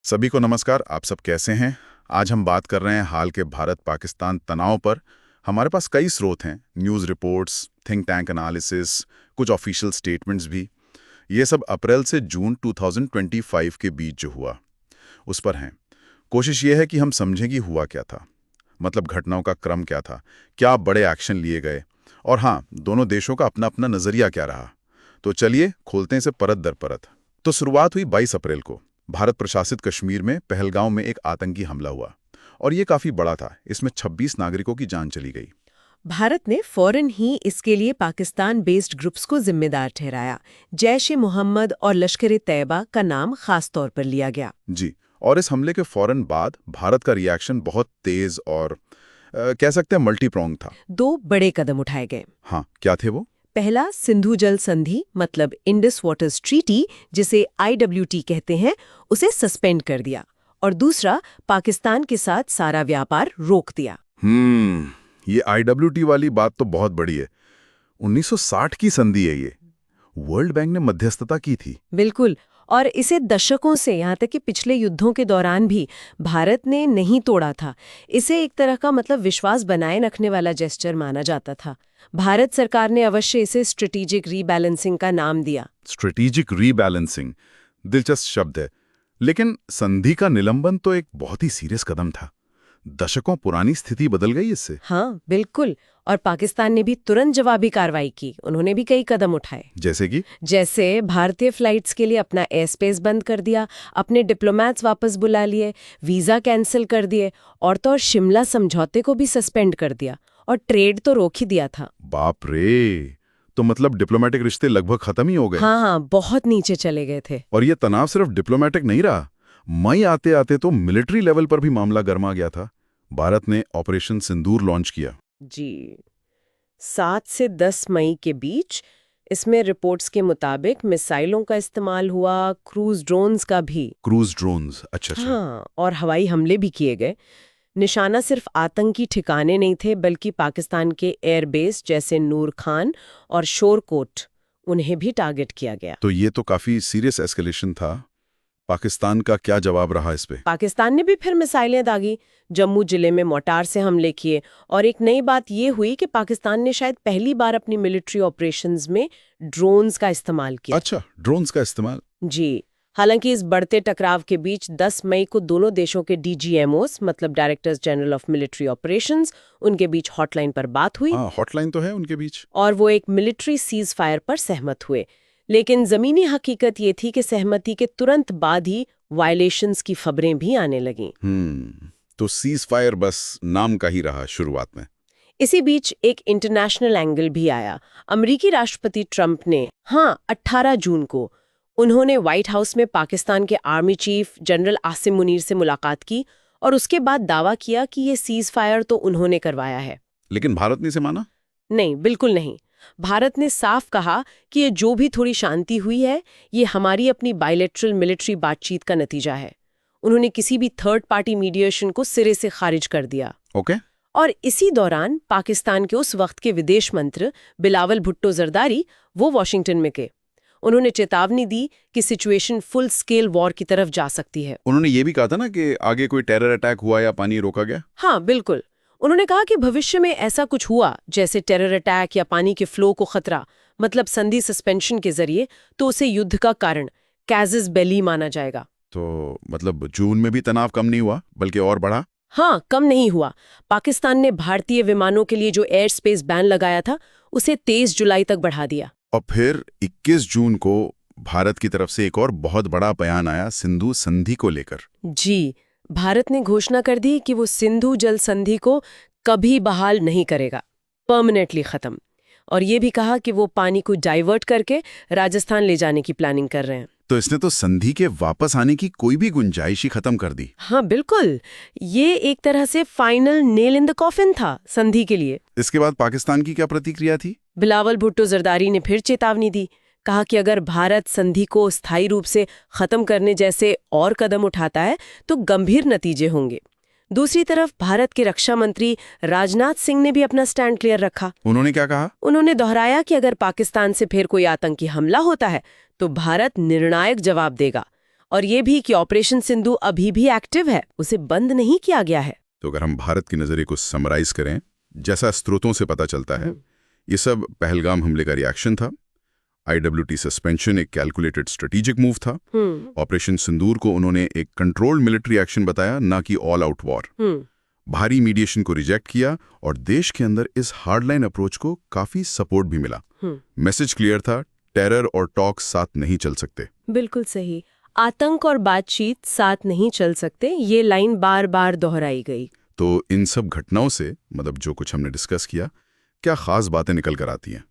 सभी को नमस्कार। आप सब कैसे हैं? आज हम बात कर रहे हैं हाल के भारत पाकिस्तान तनाव पर। हमारे पास कई स्रोत हैं, news reports, think tank analysis, कुछ ऑफिशियल स्टेटमेंट्स भी। ये सब अप्रैल से जून 2025 के बीच जो हुआ उस पर हैं। कोशिश ये है कि हम समझें कि हुआ क्या था, मतलब घटनाओं का क्रम क्या था, क्या बड़े एक्शन लिए गए, और हाँ, दोनों देशों का अपना अपना नज़रिया क्या रहा। तो चलिए खोलते हैं इसे परत दर परत। तो शुरुआत हुई 22 अप्रैल को। भारत प्रशासित कश्मीर में पहलगांव में एक आतंकी हमला हुआ और ये काफी बड़ा था। इसमें 26 नागरिकों की जान चली गई। भारत ने फौरन ही इसके लिए पाकिस्तान बेस्ड ग्रुप्स को जिम्मेदार ठहराया। जैश-ए-मोहम्मद और लश्कर-ए-तैयबा का नाम खास तौर पर लिया गया। जी, और इस हमले के फौरन बाद भारत का रिएक्शन बहुत तेज और कह सकते हैं मल्टी प्रोंग था। दो बड़े कदम उठाए गए। हाँ, क्या थे वो? पहला, सिंधु जल संधि मतलब इंडस वाटर्स ट्रीटी, जिसे IWT कहते हैं, उसे सस्पेंड कर दिया। और दूसरा, पाकिस्तान के साथ सारा व्यापार रोक दिया। ये IWT वाली बात तो बहुत बड़ी है। 1960 की संधि है ये। वर्ल्ड बैंक ने मध्यस्थता की थी। बिल्कुल। और इसे दशकों से, यहाँ तक कि पिछले युद्धों के दौरान भी भारत ने नहीं तोड़ा था। इसे एक तरह का मतलब विश्वास बनाए रखने वाला जेस्चर माना जाता था। भारत सरकार ने अवश्य इसे स्ट्रेटेजिक रीबैलेंसिंग का नाम दिया। स्ट्रेटेजिक रीबैलेंसिंग, दिलचस्प शब्द है। लेकिन संधि का निलंबन तो एक बहुत ही सीरियस कदम था। दशकों पुरानी स्थिति बदल गई इससे। हाँ, बिल्कुल। और पाकिस्तान ने भी तुरंत जवाबी कार्रवाई की। उन्होंने भी कई कदम उठाए। जैसे भारतीय फ्लाइट्स के लिए अपना एयर स्पेस बंद कर दिया, अपने डिप्लोमैट्स वापस बुला लिए, वीजा कैंसिल कर दिए, और तो और शिमला समझौते को भी सस्पेंड कर दिया, और ट्रेड तो रोक ही दिया था। बाप रे! तो मतलब डिप्लोमेटिक रिश्ते लगभग खत्म ही हो गए। हाँ, बहुत नीचे चले गए थे। और ये तनाव सिर्फ डिप्लोमेटिक नहीं रहा। मई आते आते तो मिलिट्री लेवल पर भी मामला गर्मा गया था। भारत ने ऑपरेशन सिंदूर लॉन्च किया। जी, 7 से 10 मई के बीच। इसमें रिपोर्ट्स के मुताबिक मिसाइलों का इस्तेमाल हुआ, क्रूज ड्रोन्स का भी। क्रूज ड्रोन्स, अच्छा। हाँ, और हवाई हमले भी किए गए। निशाना सिर्फ आतंकी ठिकाने नहीं थे, बल्कि पाकिस्तान के एयरबेस जैसे नूर खान और शोरकोट, उन्हें भी टारगेट किया गया। तो ये तो काफी सीरियस एस्केलेशन था। पाकिस्तान का क्या जवाब रहा इस पे? पाकिस्तान ने भी फिर मिसाइलें दागी, जम्मू जिले में मोर्टार से हमले किए। और एक नई बात ये हुई कि पाकिस्तान ने शायद पहली बार अपनी मिलिट्री ऑपरेशंस में ड्रोन्स का इस्तेमाल किया। अच्छा, ड्रोन्स का इस्तेमाल। जी। हालांकि इस बढ़ते टकराव के बीच 10 मई को दोनों देशों के DGMOs मतलब directors general of military operations, उनके बीच हॉटलाइन पर बात हुई। हाँ, हॉटलाइन तो है उनके बीच। और वो एक मिलिट्री सीज फायर पर सहमत हुए। लेकिन जमीनी हकीकत ये थी कि सहमति के तुरंत बाद ही वायलेशंस की खबरें भी आने लगीं। तो सीज फायर बस नाम का ही रहा शुरुआत में। इसी बीच एक इंटरनेशनल एंगल भी आया। अमेरिकी राष्ट्रपति ट्रंप ने 18 जून को उन्होंने व्हाइट हाउस में पाकिस्तान के army chief general Asim Munir से मुलाकात की और उसके बाद दावा किया कि ये सीज फायर तो उन्होंने करवाया है। लेकिन भारत ने इसे माना? नहीं, बिल्कुल नहीं। भारत ने साफ कहा कि ये जो भी थोड़ी शांति हुई है, ये हमारी अपनी बायलैटरल मिलिट्री बातचीत का नतीजा है। उन्होंने किसी भी थर्ड पार्टी मीडिएशन को सिरे से खारिज कर दिया। ओके। और इसी दौरान पाकिस्तान के उस वक्त के विदेश मंत्री बिलावल भुट्टो जरदारी वो वॉशिंगटन में गए। उन्होंने चेतावनी दी कि सिचुएशन फुल स्केल वॉर की तरफ जा सकती है। उन्होंने ये भी कहा था ना कि आगे कोई टेरर अटैक हुआ या पानी रोका गया। हाँ, बिल्कुल। उन्होंने कहा कि भविष्य में ऐसा कुछ हुआ, जैसे टेरर अटैक या पानी के फ्लो को खतरा, मतलब संधि सस्पेंशन के जरिए, तो उसे युद्ध का कारण, कैज़स बेली माना जाएगा। तो मतलब जून में भी तनाव कम नहीं हुआ, बल्कि और बढ़ा। हाँ, कम नहीं हुआ। पाकिस्तान ने भारतीय विमानों के लिए जो एयर स्पेस बैन लगाया था, उसे 23 जुलाई तक बढ़ा दिया। और फिर 21 जून को भारत की तरफ से एक और बहुत बड़ा बयान आया सिंधु संधि को लेकर। जी, भारत ने घोषणा कर दी कि वो सिंधु जल संधि को कभी बहाल नहीं करेगा, परमानेंटली खत्म। और ये भी कहा कि वो पानी को डाइवर्ट करके राजस्थान ले जाने की प्लानिंग कर रहे हैं। तो इसने तो संधि के वापस आने की कोई भी गुंजाइश ही खत्म कर दी। हाँ, बिल्कुल। ये एक तरह से final nail in the coffin था संधि के लिए। इसके बाद पाकिस्तान की क्या प्रतिक्रिया थी? बिलावल भुट्टो जरदारी ने फिर चेतावनी दी। कहा कि अगर भारत संधि को स्थायी रूप से खत्म करने जैसे और कदम उठाता है तो गंभीर नतीजे होंगे। दूसरी तरफ भारत के रक्षा मंत्री राजनाथ सिंह ने भी अपना स्टैंड क्लियर रखा। उन्होंने क्या कहा? उन्होंने दोहराया कि अगर पाकिस्तान से फिर कोई आतंकी हमला होता है तो भारत निर्णायक जवाब देगा और ये भी कि ऑपरेशन सिंधु अभी भी एक्टिव है, उसे बंद नहीं किया गया है। तो अगर हम भारत के नजरिए को समराइज करें, जैसा स्रोतों से पता चलता है, ये सब पहलगाम हमले का रिएक्शन था। IWT सस्पेंशन एक कैलकुलेटेड स्ट्रेटेजिक मूव था। ऑपरेशन सिंदूर को उन्होंने एक कंट्रोल्ड मिलिट्री एक्शन बताया, ना कि ऑल आउट वॉर। भारी मीडिएशन को रिजेक्ट किया और देश के अंदर इस हार्डलाइन अप्रोच को काफी सपोर्ट भी मिला। मैसेज क्लियर था, टेरर और टॉक साथ नहीं चल सकते। बिल्कुल सही। आतंक और बातचीत साथ नहीं चल सकते, ये लाइन बार बार दोहराई गई। तो इन सब घटनाओं से, मतलब जो कुछ हमने डिस्कस किया, क्या खास बातें निकल कर आती हैं?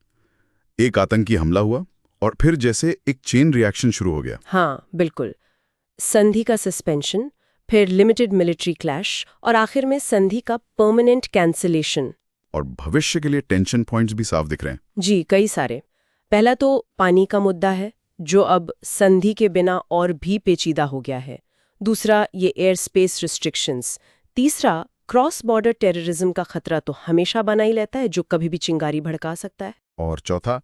एक आतंकी हमला हुआ और फिर जैसे एक चेन रिएक्शन शुरू हो गया। हाँ बिल्कुल। संधि का सस्पेंशन, फिर लिमिटेड मिलिट्री क्लैश और आखिर में संधि का परमानेंट कैंसिलेशन। और भविष्य के लिए टेंशन पॉइंट्स भी साफ दिख रहे हैं। जी, कई सारे। पहला तो पानी का मुद्दा है, जो अब संधि के बिना और भी पेचीदा हो गया है। दूसरा, ये एयर स्पेस रिस्ट्रिक्शंस। तीसरा, क्रॉस बॉर्डर टेररिज्म का खतरा तो हमेशा बना ही रहता है, जो कभी भी चिंगारी भड़का सकता है। और चौथा,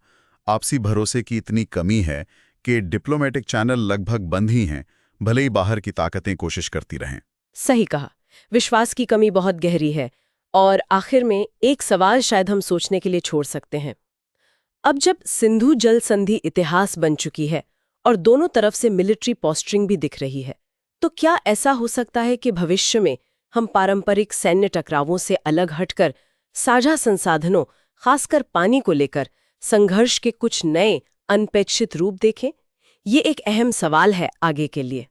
आपसी भरोसे की इतनी कमी है कि डिप्लोमेटिक चैनल लगभग बंद ही हैं, भले ही बाहर की ताकतें कोशिश करती रहें। सही कहा, विश्वास की कमी बहुत गहरी है। और आखिर में एक सवाल शायद हम सोचने के लिए छोड़ सकते हैं। अब जब सिंधु जल संधि इतिहास बन चुकी है और दोनों तरफ से मिलिट्री पोस्टरिंग भी दिख रही है, तो क्या ऐसा हो सकता है कि भविष्य में हम पारंपरिक सैन्य टकरावों से अलग हटकर साझा संसाधनों, खासकर पानी को लेकर संघर्ष के कुछ नए अनपेक्षित रूप देखें? ये एक अहम सवाल है आगे के लिए।